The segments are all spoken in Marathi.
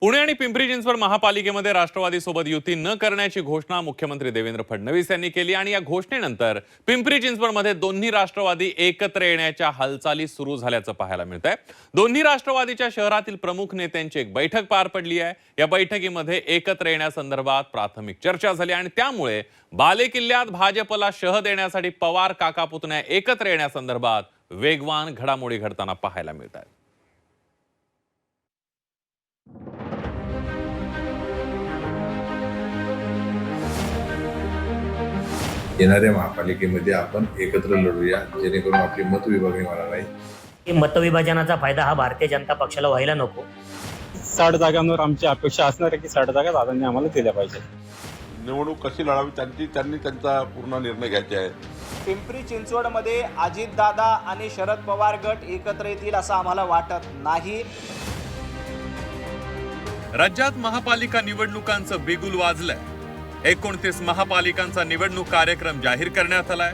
पुणे आणि पिंपरी चिंचवड महापालिकेमध्ये राष्ट्रवादीसोबत युती न करण्याची घोषणा मुख्यमंत्री देवेंद्र फडणवीस यांनी केली आणि या घोषणेनंतर पिंपरी चिंचवडमध्ये दोन्ही राष्ट्रवादी एकत्र येण्याच्या हालचाली सुरू झाल्याचं पाहायला मिळतंय। दोन्ही राष्ट्रवादीच्या शहरातील प्रमुख नेत्यांची एक बैठक पार पडली आहे। या बैठकीमध्ये एकत्र येण्यासंदर्भात प्राथमिक चर्चा झाली आणि त्यामुळे बालेकिल्ल्यात भाजपला शह देण्यासाठी पवार काका पुतण्या एकत्र येण्यासंदर्भात वेगवान घडामोडी घडताना पाहायला मिळतात। येणाऱ्या महापालिकेमध्ये आपण एकत्र लढूया, जेणेकरून आपली मतविभागणी होणार नाही। मतविभाजनाचा फायदा हा भारतीय जनता पक्षाला व्हायला नको। 60 जागांवर आमची अपेक्षा असणार आहे की 60 जागा दादांनी आम्हाला दिल्या पाहिजे। निवडणूक कशी लढावी त्यांनी त्यांचा पूर्ण निर्णय घ्यायचे आहे। पिंपरी चिंचवडमध्ये अजितदादा आणि शरद पवार गट एकत्र येतील असं आम्हाला वाटत नाही। राज्यात महापालिका निवडणुकांचं बिगुल वाजलंय। 29 महापालिकांचा निवडणूक कार्यक्रम जाहीर करण्यात आलाय।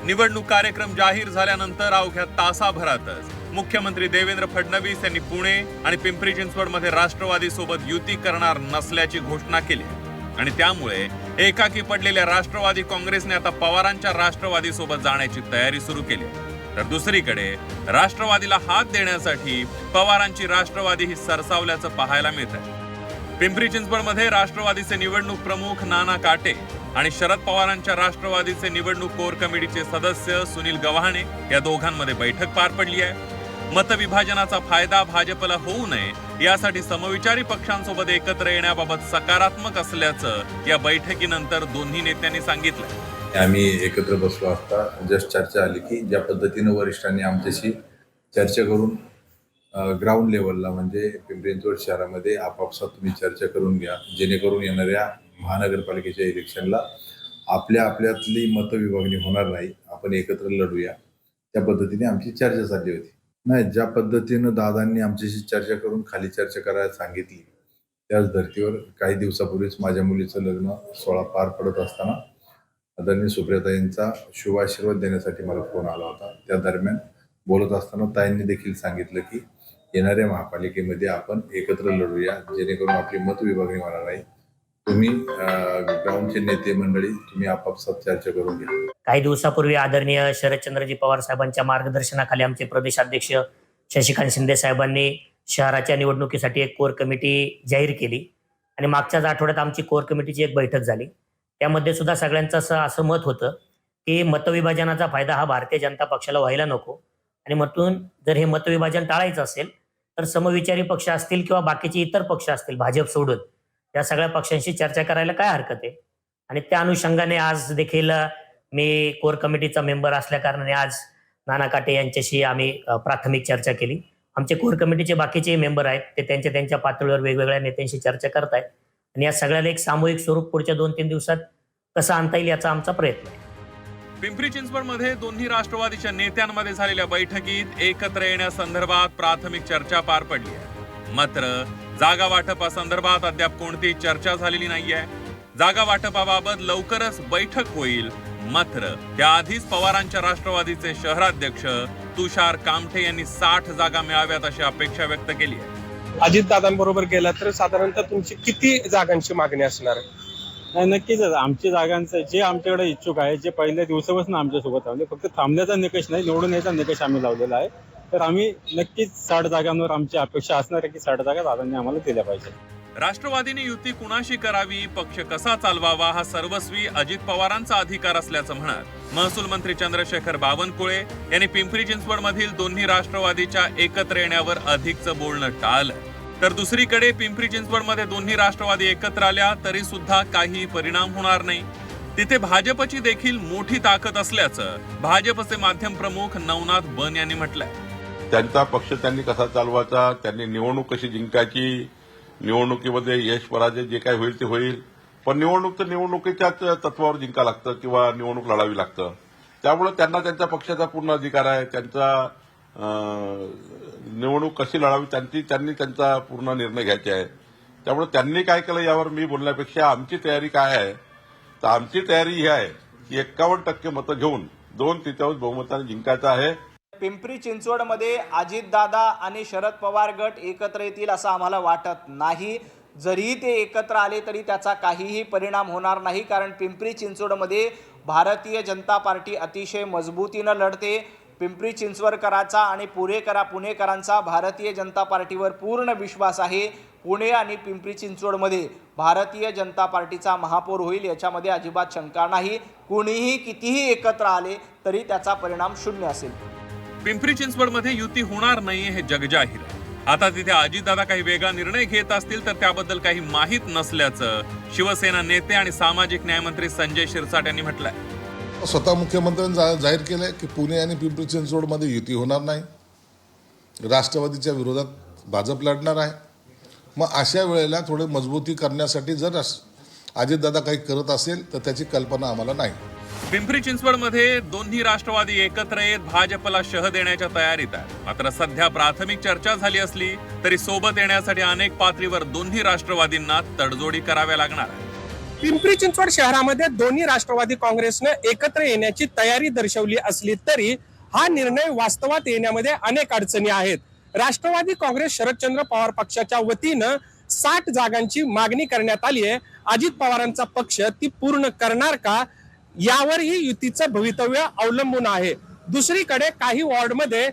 निवडणूक कार्यक्रम जाहीर झाल्यानंतर अवघ्या तासाभरातच मुख्यमंत्री देवेंद्र फडणवीस यांनी पुणे आणि पिंपरी चिंचवडमध्ये राष्ट्रवादी सोबत युती करणार नसल्याची घोषणा केली आणि त्यामुळे एकाकी पडलेल्या राष्ट्रवादी काँग्रेसने आता पवारांच्या राष्ट्रवादी सोबत जाण्याची तयारी सुरू केली। तर दुसरीकडे राष्ट्रवादीला हात देण्यासाठी पवारांची राष्ट्रवादी ही सरसावल्याचं पाहायला मिळतंय। पिंपरी चिंचवडमध्ये राष्ट्रवादीचे निवडणूक प्रमुख नाना काटे आणि शरद पवारांच्या राष्ट्रवादीचे निवडणूक कोर कमिटीचे सदस्य सुनील गव्हाणे या दोघांमध्ये बैठक पार पडली आहे। मतविभाजनाचा फायदा भाजपला होऊ नये यासाठी समविचारी पक्षांसोबत एकत्र येण्याबाबत सकारात्मक असल्याचं या बैठकीनंतर दोन्ही नेत्यांनी सांगितलं। आम्ही एकत्र बसलो असता जस्ट चर्चा आली की ज्या पद्धतीने वरिष्ठांनी आमच्याशी चर्चा करून ग्राउंड लेवलला म्हणजे पिंपरी चिंचवड शहरामध्ये आपापसात तुम्ही चर्चा करून घ्या, जेणेकरून येणाऱ्या महानगरपालिकेच्या इलेक्शनला आपल्यातली मतविभागणी होणार नाही, आपण एकत्र लढूया। त्या पद्धतीने आमची चर्चा चालली होती। नाही, ज्या पद्धतीनं दादांनी आमच्याशी चर्चा करून खाली चर्चा करायला सांगितली त्याच धर्तीवर काही दिवसापूर्वीच माझ्या मुलीचं लग्न सोहळा पार पडत असताना आदरणीय सुप्रियाताईंचा शुभ आशीर्वाद देण्यासाठी मला फोन आला होता। त्या दरम्यान बोलत असताना ताईंनी देखील सांगितलं की येणाऱ्या महापालिकेमध्ये आपण एकत्र लढूया, जेणेकरून आपली मतविभागणी होणार नाही। तुम्ही ग्राउंडचे नेते मंडळी तुम्ही आपापसात चर्चा करून घ्या। काही दिवसापूर्वी आदरणीय शरदचंद्रजी पवार साहेबांच्या मार्गदर्शनाखाली आमचे प्रदेशाध्यक्ष शशिकांत शिंदे साहेबांनी शहराच्या निवडणुकीसाठी एक कोर कमिटी जाहीर केली आणि मागच्याच आठवड्यात आमची कोर कमिटीची एक बैठक झाली। त्यामध्ये सुद्धा सगळ्यांचं असं मत होतं की मतविभाजनाचा फायदा हा भारतीय जनता पक्षाला व्हायला नको आणि म्हणून जर हे मतविभाजन टाळायचं असेल तर समविचारी पक्ष असतील किंवा बाकीचे इतर पक्ष असतील भाजप सोडून या सगळ्या पक्षांशी चर्चा करायला काय हरकत आहे। आणि त्या अनुषंगाने आज देखील मी कोर कमिटीचा मेंबर असल्या कारणाने आज नाना काटे यांच्याशी आम्ही प्राथमिक चर्चा केली। आमचे कोर कमिटीचे बाकीचे मेंबर आहेत ते त्यांच्या पातळीवर वेगवेगळ्या नेत्यांशी चर्चा करत आहेत आणि या सगळ्याला एक सामूहिक स्वरूप पुढच्या 2-3 दिवसात कसं आणता येईल याचा आमचा प्रयत्न आहे। पिंपरी चिंचवडमध्ये दोन्ही राष्ट्रवादीच्या नेत्यांमध्ये झालेल्या बैठकीत एकत्र येण्यासंदर्भात प्राथमिक चर्चा पार पडली आहे। मात्र जागा वाटपासंदर्भात अद्याप कोणतीही चर्चा झालेली नाहीये। जागा वाटपाबाबत लवकरच बैठक होईल, मात्र त्याआधीच पवारांच्या राष्ट्रवादीचे शहराध्यक्ष तुषार कामठे यांनी 60 जागा मिळाव्यात अशी अपेक्षा व्यक्त केली आहे। अजितदादांबरोबर गेला तर साधारणतः तुमची किती जागांची मागणी असणार आहे? नाही, नक्कीच आमची जागांचं जे आमच्याकडे इच्छुक आहे, जे पहिल्या दिवसापासून आमच्यासोबत आले, फक्त थांबण्याचा निकष नाही निवडून यायचा निकष आम्ही लावलेला आहे। तर आम्ही नक्कीच 60 जागांवर आमची अपेक्षा असणार आहे की 60 जागा दादांनी आम्हाला दिल्या पाहिजे। राष्ट्रवादीने युती कुणाशी करावी, पक्ष कसा चालवावा हा सर्वस्वी अजित पवारांचा अधिकार असल्याचं म्हणत महसूल मंत्री चंद्रशेखर बावनकुळे यांनी पिंपरी चिंचवडमधील दोन्ही राष्ट्रवादीच्या एकत्र येण्यावर अधिकचं बोलणं टाळलं। तर दुसरीकडे पिंपरी चिंचवडमध्ये दोन्ही राष्ट्रवादी एकत्र आल्या तरी सुद्धा काही परिणाम होणार नाही। तिथे भाजपची देखील मोठी ताकद असल्याचं भाजपचे माध्यम प्रमुख नवनाथ बन यांनी म्हटलंय। त्यांचा पक्ष त्यांनी कसा चालवायचा, त्यांनी निवडणूक कशी जिंकायची, निवडणुकीमध्ये यश पराजय जे काय होईल ते होईल, पण निवडणूक तर निवडणुकीच्याच तत्वावर जिंका लागतं किंवा निवडणूक लढावी लागतं। त्यामुळे त्यांना त्यांच्या पक्षाचा पूर्ण अधिकार आहे। त्यांचा निवडणूक कशी लढावी त्यांनी त्यांचा पूर्ण निर्णय घ्यायचे आहे। त्यामुळे त्यांनी काय केलं यावर मी बोलण्यापेक्षा आमची तयारी काय आहे, तर आमची तयारी ही आहे की 51% मतं घेऊन 2/3 बहुमताने जिंकायचं आहे। पिंपरी चिंचवडमध्ये अजितदादा आणि शरद पवार गट एकत्र येतील असं आम्हाला वाटत नाही. जरी ते एकत्र आले तरी त्याचा काहीही परिणाम होणार नाही, कारण पिंपरी चिंचवडमध्ये भारतीय जनता पार्टी अतिशय मजबूतीनं लढते. पिंपरी चिंचवडकरांचा आणि पुणेकरांचा भारतीय जनता पार्टीवर पूर्ण विश्वास आहे. पुणे आणि पिंपरी चिंचवडमध्ये भारतीय जनता पार्टीचा महापौर होईल याच्यामध्ये अजिबात शंका नाही. कुणीही कितीही एकत्र आले तरी त्याचा परिणाम शून्य असेल. पिंपरी चिंचवडमध्ये युती होणार नाही हे जगजाहीर आहे. आता तिथे अजितदादा काही वेगळा निर्णय घेत असतील तर त्याबद्दल काही माहीत नसल्याचं शिवसेना नेते आणि सामाजिक न्यायमंत्री संजय शिरसाट यांनी म्हटलंय. स्वतः मुख्यमंत्र्यांनी जाहीर केलंय की पुणे आणि पिंपरी चिंचवडमध्ये युती होणार नाही. राष्ट्रवादीच्या विरोधात भाजप लढणार आहे. मग अशा वेळेला थोडं मजबूती करण्यासाठी जर अजितदादा काही करत असेल तर त्याची कल्पना आम्हाला नाही. पिंपरी चिंचवडमध्ये दोन्ही राष्ट्रवादी एकत्र येत भाजपला शह देण्याच्या तयारीत आहेत. मात्र सध्या प्राथमिक चर्चा झाली असली तरी सोबत येण्यासाठी अनेक पातळीवर दोन्ही राष्ट्रवादींना तडजोडी कराव्या लागणार आहे. पिंपरी चिंचवड शहरामध्ये दोन्ही राष्ट्रवादी काँग्रेसने एकत्र येण्याची तयारी दर्शवली असली तरी हा निर्णय वास्तवात येण्यामध्ये अनेक अडचणी आहेत. राष्ट्रवादी काँग्रेस शरदचंद्र पवार पक्षाच्या वतीनं 60 जागांची मागणी करण्यात आली आहे. अजित पवारांचा पक्ष ती पूर्ण करणार का यावरही युतीचं भवितव्य अवलंबून आहे. दुसरीकडे काही वॉर्डमध्ये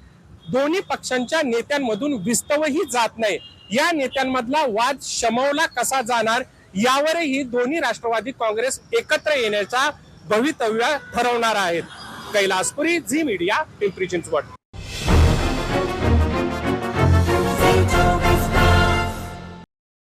दोन्ही पक्षांच्या नेत्यांमधून विस्तवही जात नाही. या नेत्यांमधला वाद शमवला कसा जाणार यावरही दोन्ही राष्ट्रवादी काँग्रेस एकत्र येण्याचा भवितव्य ठरवणार आहेत. कैलासपुरी, झी मीडिया, पिंपरी चिंचवड.